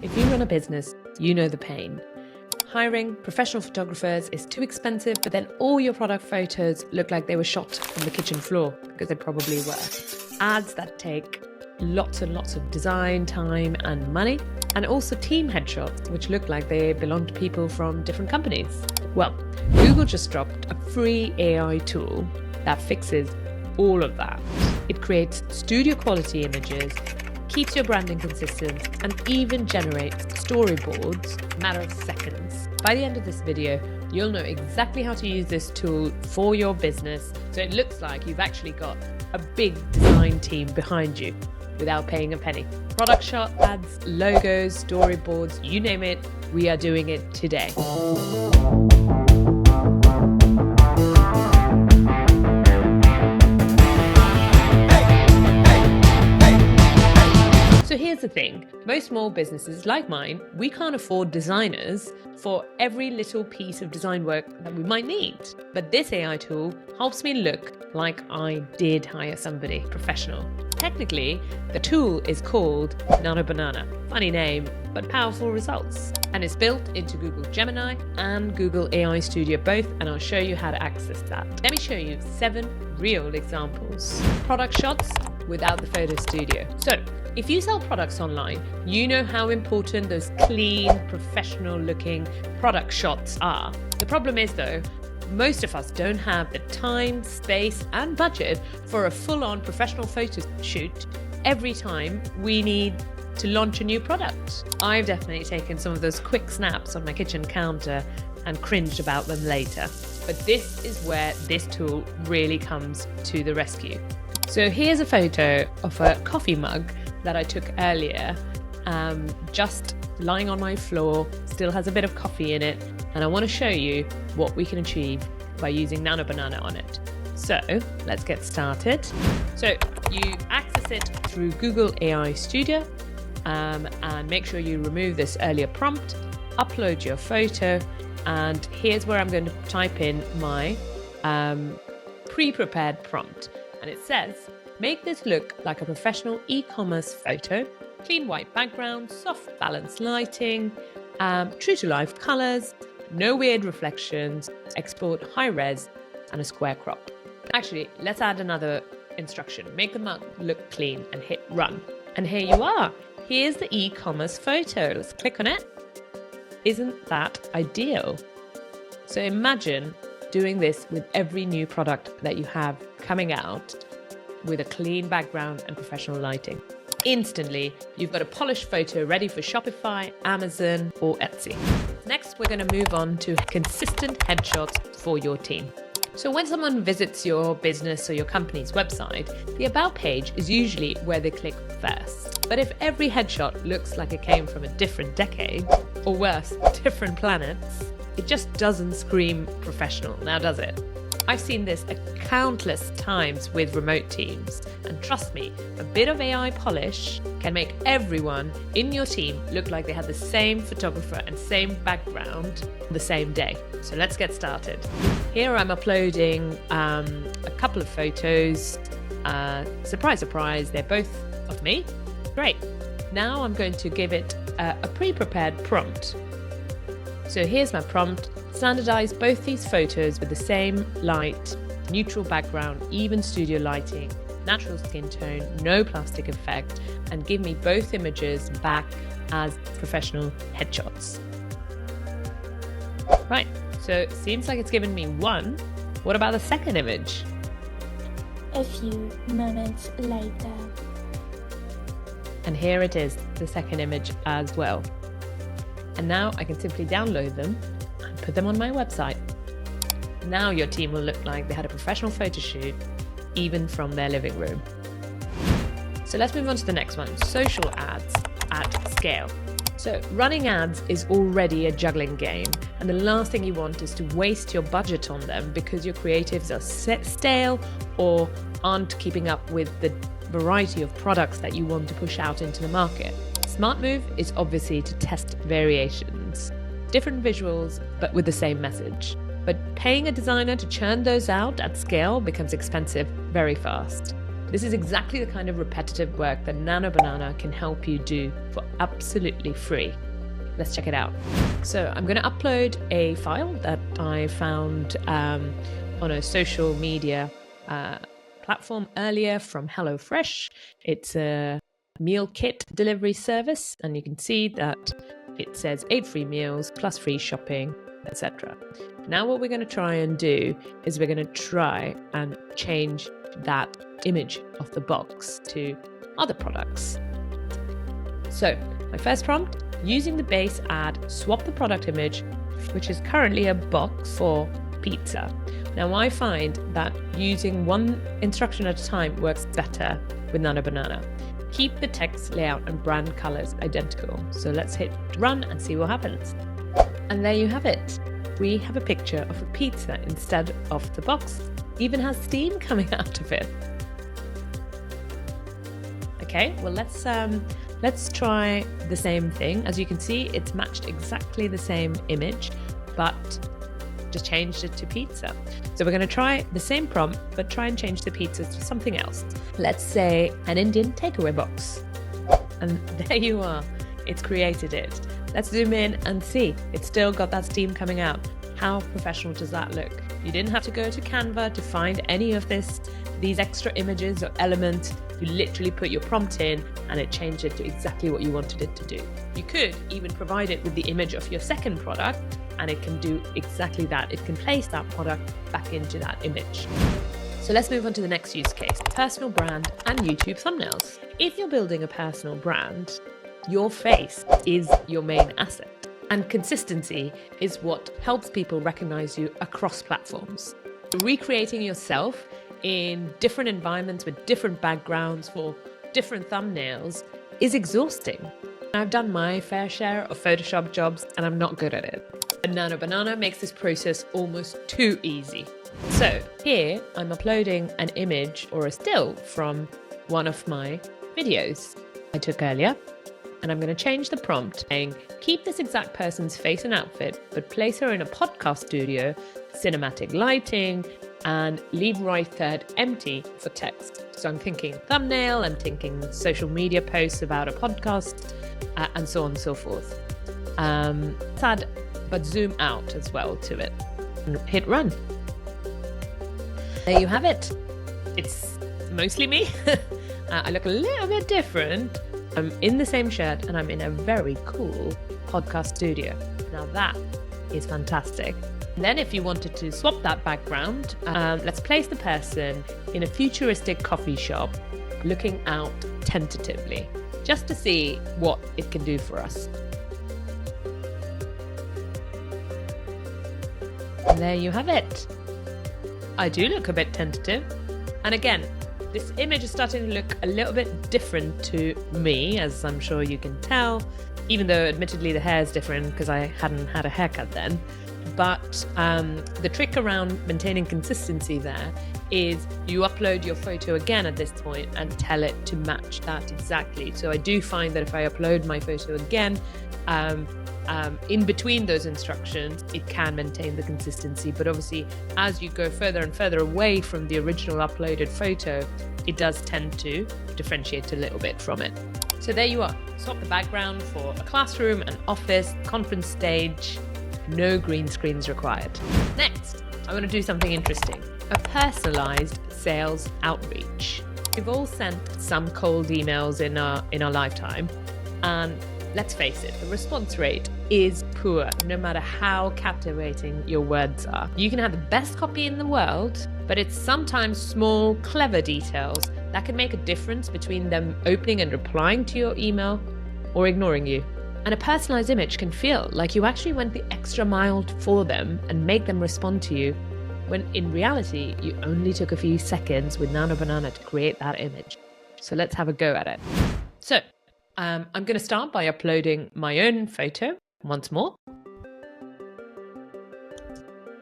If you run a business, you know the pain. Hiring professional photographers is too expensive, but then all your product photos look like they were shot on the kitchen floor, because they probably were. Ads that take lots and lots of design, time and money, and also team headshots, which look like they belong to people from different companies. Well, Google just dropped a free AI tool that fixes all of that. It creates studio quality images, keeps your branding consistent, and even generates storyboards in a matter of seconds. By the end of this video, you'll know exactly how to use this tool for your business, so it looks like you've actually got a big design team behind you without paying a penny. Product shot, ads, logos, storyboards, you name it, we are doing it today. So here's the thing, most small businesses like mine, we can't afford designers for every little piece of design work that we might need. But this AI tool helps me look like I did hire somebody professional. Technically, the tool is called Nano Banana. Funny name, but powerful results. And it's built into Google Gemini and Google AI Studio both, and I'll show you how to access that. Let me show you 7 real examples. Product shots without the photo studio. So, if you sell products online, you know how important those clean, professional looking product shots are. The problem is though, most of us don't have the time, space and budget for a full-on professional photo shoot every time we need to launch a new product. I've definitely taken some of those quick snaps on my kitchen counter and cringed about them later. But this is where this tool really comes to the rescue. So here's a photo of a coffee mug that I took earlier, just lying on my floor, still has a bit of coffee in it, and I want to show you what we can achieve by using Nano Banana on it. So let's get started. So you access it through Google AI Studio, and make sure you remove this earlier prompt, upload your photo, and here's where I'm going to type in my pre-prepared prompt. And it says, make this look like a professional e-commerce photo, clean white background, soft balanced lighting, true to life colors, no weird reflections, export high res, and a square crop. Actually, let's add another instruction. Make the mug look clean and hit run. And here you are. Here's the e-commerce photo. Let's click on it. Isn't that ideal? So imagine doing this with every new product that you have coming out with a clean background and professional lighting. Instantly, you've got a polished photo ready for Shopify, Amazon, or Etsy. Next, we're going to move on to consistent headshots for your team. So when someone visits your business or your company's website, the About page is usually where they click first. But if every headshot looks like it came from a different decade, or worse, different planets, it just doesn't scream professional, now does it? I've seen this countless times with remote teams, and trust me, a bit of AI polish can make everyone in your team look like they had the same photographer and same background the same day. So let's get started. Here I'm uploading a couple of photos. Surprise, surprise, they're both of me. Great. Now I'm going to give it a pre-prepared prompt. So here's my prompt. Standardize both these photos with the same light, neutral background, even studio lighting, natural skin tone, no plastic effect, and give me both images back as professional headshots. Right, so it seems like it's given me one. What about the second image? A few moments later. And here it is, the second image as well. And now I can simply download them and put them on my website. Now your team will look like they had a professional photo shoot, even from their living room. So let's move on to the next one, social ads at scale. So running ads is already a juggling game, and the last thing you want is to waste your budget on them because your creatives are stale or aren't keeping up with the variety of products that you want to push out into the market. Smart move is obviously to test variations, different visuals, but with the same message. But paying a designer to churn those out at scale becomes expensive very fast. This is exactly the kind of repetitive work that Nano Banana can help you do for absolutely free. Let's check it out. So I'm going to upload a file that I found on a social media platform earlier from HelloFresh. It's a meal kit delivery service, and you can see that it says 8 free meals plus free shopping, etc. Now what we're going to try and do is we're going to try and change that image of the box to other products. So my first prompt, using the base ad, swap the product image, which is currently a box, for pizza. Now I find that using one instruction at a time works better with Nano Banana. Keep the text layout and brand colors identical. So let's hit run and see what happens. And there you have it. We have a picture of a pizza instead of the box. Even has steam coming out of it. Okay, well let's try the same thing. As you can see, it's matched exactly the same image, but just changed it to pizza. So we're going to try the same prompt, but try and change the pizza to something else. Let's say an Indian takeaway box. And there you are. It's created it. Let's zoom in and see. It's still got that steam coming out. How professional does that look? You didn't have to go to Canva to find any of these extra images or elements. You literally put your prompt in and it changed it to exactly what you wanted it to do. You could even provide it with the image of your second product, and it can do exactly that. It can place that product back into that image. So let's move on to the next use case, personal brand and YouTube thumbnails. If you're building a personal brand, your face is your main asset. And consistency is what helps people recognize you across platforms. Recreating yourself in different environments with different backgrounds for different thumbnails is exhausting. I've done my fair share of Photoshop jobs and I'm not good at it. And Nano Banana makes this process almost too easy. So here I'm uploading an image or a still from one of my videos I took earlier. And I'm going to change the prompt saying, keep this exact person's face and outfit, but place her in a podcast studio, cinematic lighting, and leave right third empty for text. So I'm thinking thumbnail, I'm thinking social media posts about a podcast, and so on and so forth. Sad, but zoom out as well to it. And hit run. There you have it. It's mostly me. I look a little bit different. I'm in the same shirt and I'm in a very cool podcast studio. Now that is fantastic. And then if you wanted to swap that background, let's place the person in a futuristic coffee shop looking out tentatively, just to see what it can do for us. And there you have it. I do look a bit tentative. And again, this image is starting to look a little bit different to me, as I'm sure you can tell, even though admittedly the hair is different because I hadn't had a haircut then. But the trick around maintaining consistency there is you upload your photo again at this point and tell it to match that exactly. So I do find that if I upload my photo again, in between those instructions, it can maintain the consistency. But obviously, as you go further and further away from the original uploaded photo, it does tend to differentiate a little bit from it. So there you are. Swap the background for a classroom, an office, conference stage. No green screens required. Next, I want to do something interesting. A personalized sales outreach. We've all sent some cold emails in our lifetime, and let's face it, the response rate is poor, no matter how captivating your words are. You can have the best copy in the world, but it's sometimes small, clever details that can make a difference between them opening and replying to your email or ignoring you. And a personalized image can feel like you actually went the extra mile for them and make them respond to you, when in reality, you only took a few seconds with Nano Banana to create that image. So let's have a go at it. So I'm going to start by uploading my own photo once more.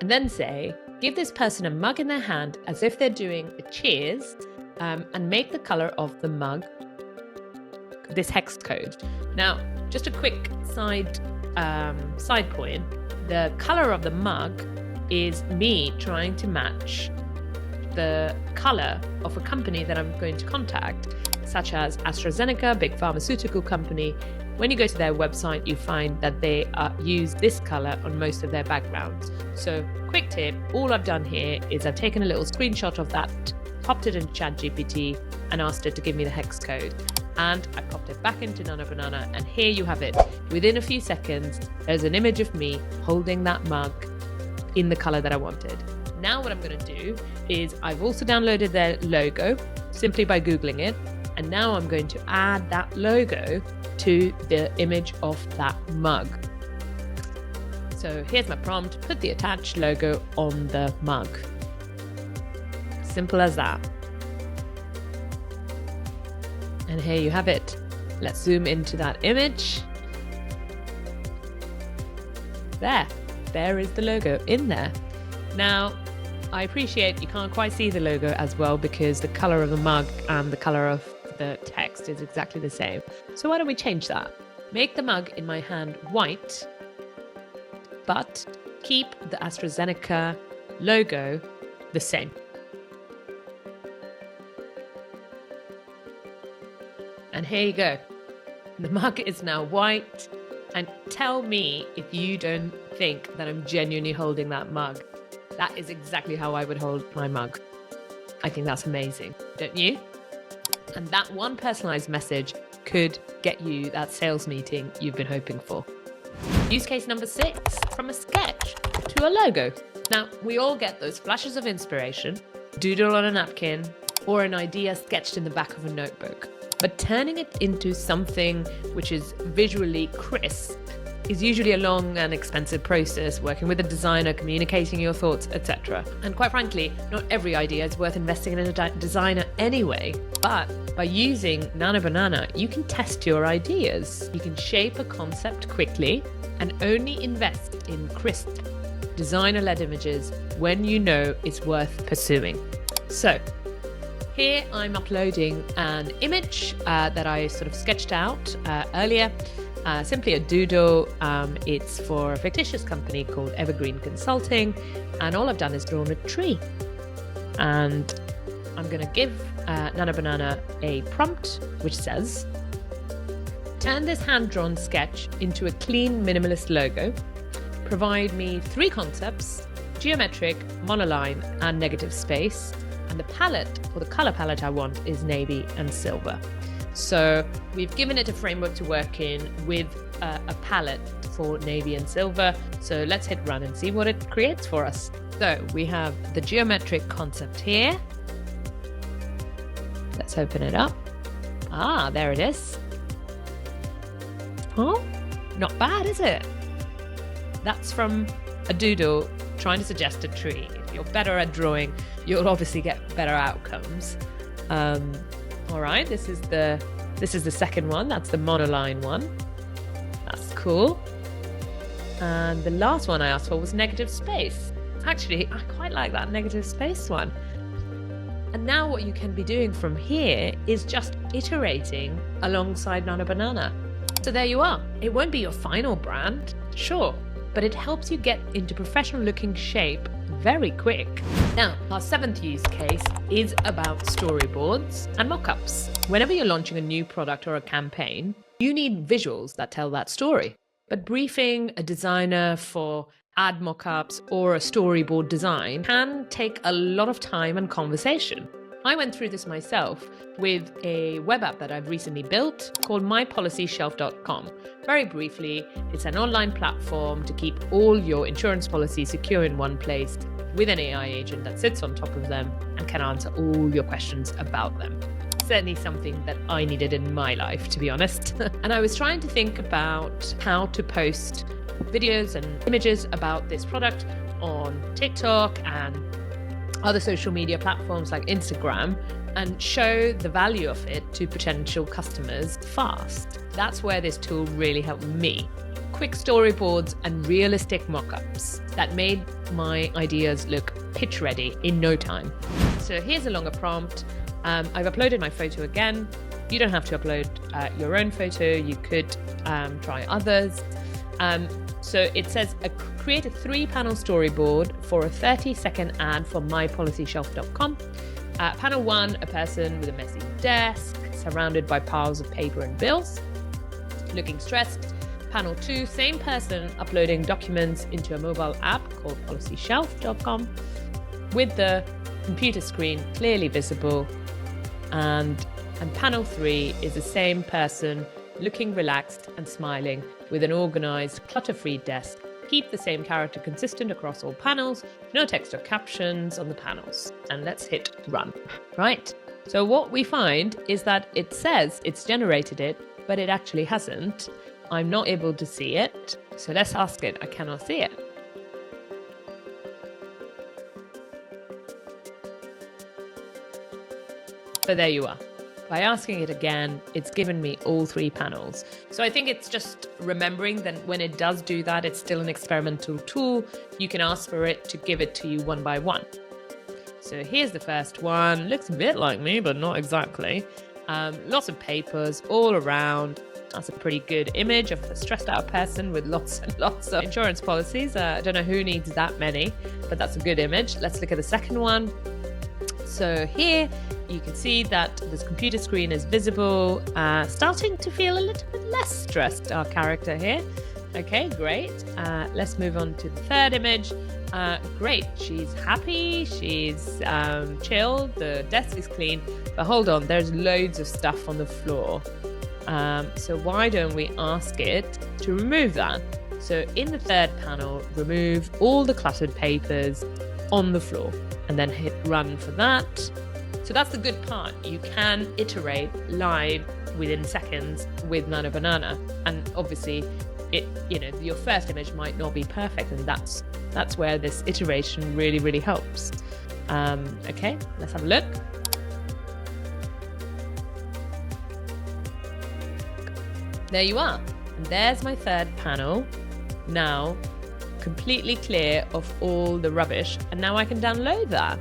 And then say, give this person a mug in their hand as if they're doing a cheers, and make the color of the mug this hex code. Now, just a quick side point. The color of the mug is me trying to match the color of a company that I'm going to contact, such as AstraZeneca, big pharmaceutical company. When you go to their website, you find that they use this color on most of their backgrounds. So quick tip, all I've done here is I've taken a little screenshot of that, popped it into ChatGPT and asked it to give me the hex code. And I popped it back into Nano Banana, and here you have it. Within a few seconds, there's an image of me holding that mug in the color that I wanted. Now what I'm going to do is I've also downloaded their logo simply by Googling it. And now I'm going to add that logo to the image of that mug. So here's my prompt, put the attached logo on the mug. Simple as that. And here you have it. Let's zoom into that image. There is the logo in there. Now, I appreciate you can't quite see the logo as well because the color of the mug and the color of the text is exactly the same. So why don't we change that? Make the mug in my hand white, but keep the AstraZeneca logo the same. And here you go. The mug is now white. And tell me if you don't think that I'm genuinely holding that mug. That is exactly how I would hold my mug. I think that's amazing, don't you? And that one personalized message could get you that sales meeting you've been hoping for. Use case number 6, from a sketch to a logo. Now, we all get those flashes of inspiration, doodle on a napkin, or an idea sketched in the back of a notebook. But turning it into something which is visually crisp is usually a long and expensive process, working with a designer, communicating your thoughts, etc. And quite frankly, not every idea is worth investing in a designer anyway. But by using Nano Banana, you can test your ideas. You can shape a concept quickly and only invest in crisp, designer-led images when you know it's worth pursuing. So here I'm uploading an image that I sort of sketched out earlier. Simply a doodle. It's for a fictitious company called Evergreen Consulting, and all I've done is drawn a tree. And I'm going to give Nano Banana a prompt which says, turn this hand-drawn sketch into a clean minimalist logo. Provide me 3 concepts: geometric, monoline, and negative space. And the palette, or the color palette I want, is navy and silver. So we've given it a framework to work in with a palette for navy and silver. So let's hit run and see what it creates for us. So we have the geometric concept here. Let's open it up. Ah, there it is. Oh, not bad, is it? That's from a doodle trying to suggest a tree. If you're better at drawing, you'll obviously get better outcomes. All right, this is the second one. That's the monoline one. That's cool. And the last one I asked for was negative space. Actually, I quite like that negative space one. And now what you can be doing from here is just iterating alongside Nano Banana. So there you are. It won't be your final brand, sure, but it helps you get into professional looking shape very quick. Now, our 7th use case is about storyboards and mockups. Whenever you're launching a new product or a campaign, you need visuals that tell that story. But briefing a designer for ad mockups or a storyboard design can take a lot of time and conversation. I went through this myself with a web app that I've recently built called mypolicyshelf.com. Very briefly, it's an online platform to keep all your insurance policies secure in one place with an AI agent that sits on top of them and can answer all your questions about them. Certainly something that I needed in my life, to be honest. And I was trying to think about how to post videos and images about this product on TikTok and other social media platforms like Instagram and show the value of it to potential customers fast. That's where this tool really helped me. Quick storyboards and realistic mockups that made my ideas look pitch ready in no time. So here's a longer prompt. I've uploaded my photo again. You don't have to upload your own photo. You could try others. So it says create a 3-panel storyboard for a 30-second ad for mypolicyshelf.com. Panel 1, a person with a messy desk, surrounded by piles of paper and bills, looking stressed. Panel 2, same person uploading documents into a mobile app called policyshelf.com with the computer screen clearly visible. And panel 3 is the same person looking relaxed and smiling with an organized, clutter-free desk. Keep the same character consistent across all panels, no text or captions on the panels. And let's hit run. Right. So what we find is that it says it's generated it, but it actually hasn't. I'm not able to see it. So let's ask it. I cannot see it. So there you are. By asking it again, it's given me all 3 panels. So I think it's just remembering that when it does do that, it's still an experimental tool. You can ask for it to give it to you one by one. So here's the first one. Looks a bit like me, but not exactly. Lots of papers all around. That's a pretty good image of a stressed out person with lots and lots of insurance policies. I don't know who needs that many, but that's a good image. Let's look at the second one. So here you can see that this computer screen is visible, starting to feel a little bit less stressed, our character here. Okay, great. Let's move on to the third image. Great, she's happy, she's chill, the desk is clean, but hold on, there's loads of stuff on the floor. So why don't we ask it to remove that? So in the third panel, remove all the cluttered papers on the floor and then hit run for that. So that's the good part. You can iterate live within seconds with Nano Banana. And obviously your first image might not be perfect, and that's where this iteration really, really helps. Okay, let's have a look. There you are. And there's my third panel. Now completely clear of all the rubbish, and now I can download that.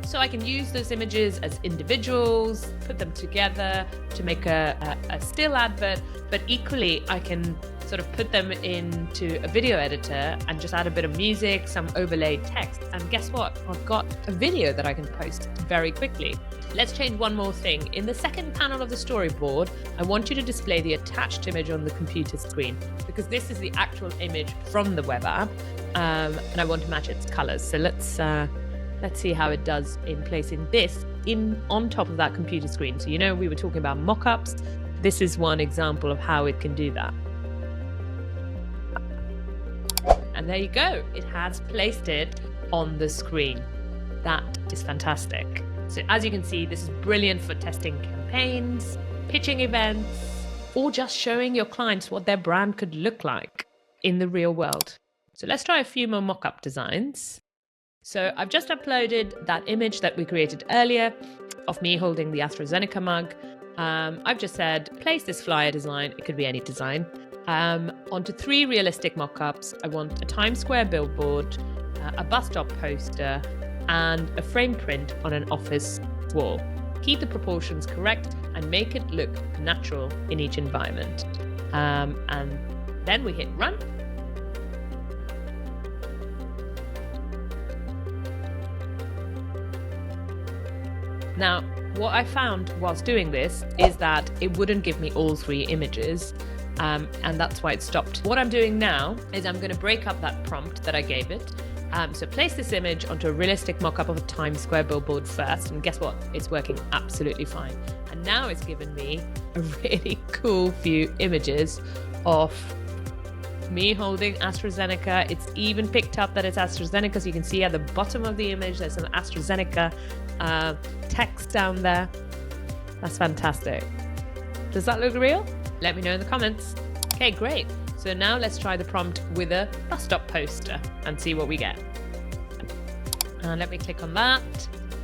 So I can use those images as individuals, put them together to make a still advert, but equally I can sort of put them into a video editor and just add a bit of music, some overlaid text, and guess what? I've got a video that I can post very quickly. Let's change one more thing. In the second panel of the storyboard, I want you to display the attached image on the computer screen, because this is the actual image from the web app, and I want to match its colors. So let's see how it does in placing this on top of that computer screen. So we were talking about mockups. This is one example of how it can do that. And there you go. It has placed it on the screen. That is fantastic. So as you can see, this is brilliant for testing campaigns, pitching events, or just showing your clients what their brand could look like in the real world. So let's try a few more mock-up designs. So I've just uploaded that image that we created earlier of me holding the AstraZeneca mug. I've just said, place this flyer design, it could be any design, onto 3 realistic mock-ups. I want a Times Square billboard, a bus stop poster, and a frame print on an office wall. Keep the proportions correct and make it look natural in each environment. And then we hit run. Now, what I found whilst doing this is that it wouldn't give me all 3 images, and that's why it stopped. What I'm doing now is I'm going to break up that prompt that I gave it. So place this image onto a realistic mock-up of a Times Square billboard first, and guess what? It's working absolutely fine. And now it's given me a really cool few images of me holding AstraZeneca. It's even picked up that it's AstraZeneca, so you can see at the bottom of the image there's some AstraZeneca text down there. That's fantastic. Does that look real? Let me know in the comments. Okay, great. So now let's try the prompt with a bus stop poster and see what we get. And let me click on that.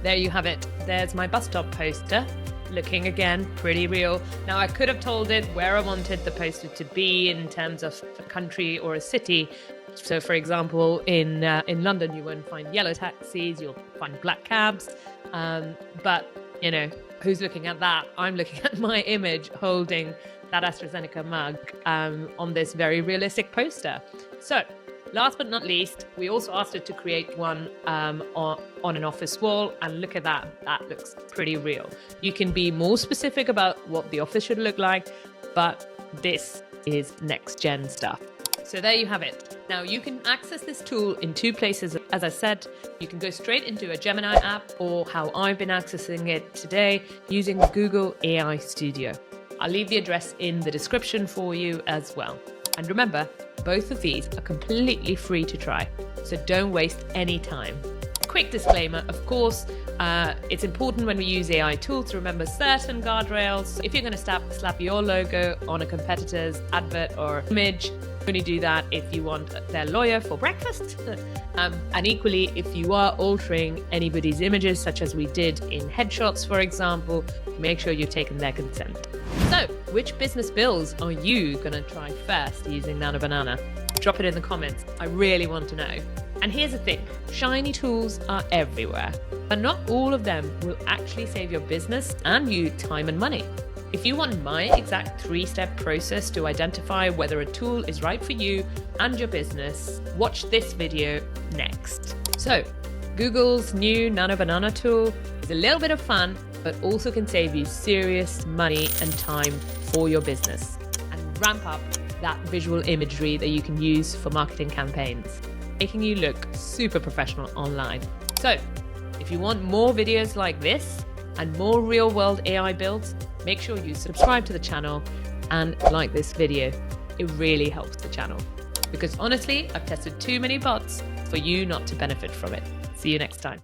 There you have it. There's my bus stop poster, looking again pretty real. Now I could have told it where I wanted the poster to be in terms of a country or a city. So for example, in London, you won't find yellow taxis, you'll find black cabs. But who's looking at that? I'm looking at my image holding that AstraZeneca mug on this very realistic poster. So Last but not least, we also asked it to create one on an office wall, and look at that. That looks pretty real. You can be more specific about what the office should look like, but this is next gen stuff. So there you have it. Now you can access this tool in two places. As I said, you can go straight into a Gemini app, or how I've been accessing it today, using Google AI Studio. I'll leave the address in the description for you as well. And remember, both of these are completely free to try, so don't waste any time. Quick disclaimer, of course, it's important when we use AI tools to remember certain guardrails. If you're going to slap your logo on a competitor's advert or image, only do that if you want their lawyer for breakfast. And equally, if you are altering anybody's images, such as we did in headshots, for example, make sure you've taken their consent. So, which business bills are you going to try first using Nano Banana? Drop it in the comments. I really want to know. And here's the thing, shiny tools are everywhere, but not all of them will actually save your business and you time and money. If you want my exact 3-step process to identify whether a tool is right for you and your business, watch this video next. So, Google's new Nano Banana tool is a little bit of fun, but also can save you serious money and time for your business and ramp up that visual imagery that you can use for marketing campaigns, making you look super professional online. So, if you want more videos like this and more real-world AI builds, make sure you subscribe to the channel and like this video. It really helps the channel. Because honestly, I've tested too many bots for you not to benefit from it. See you next time.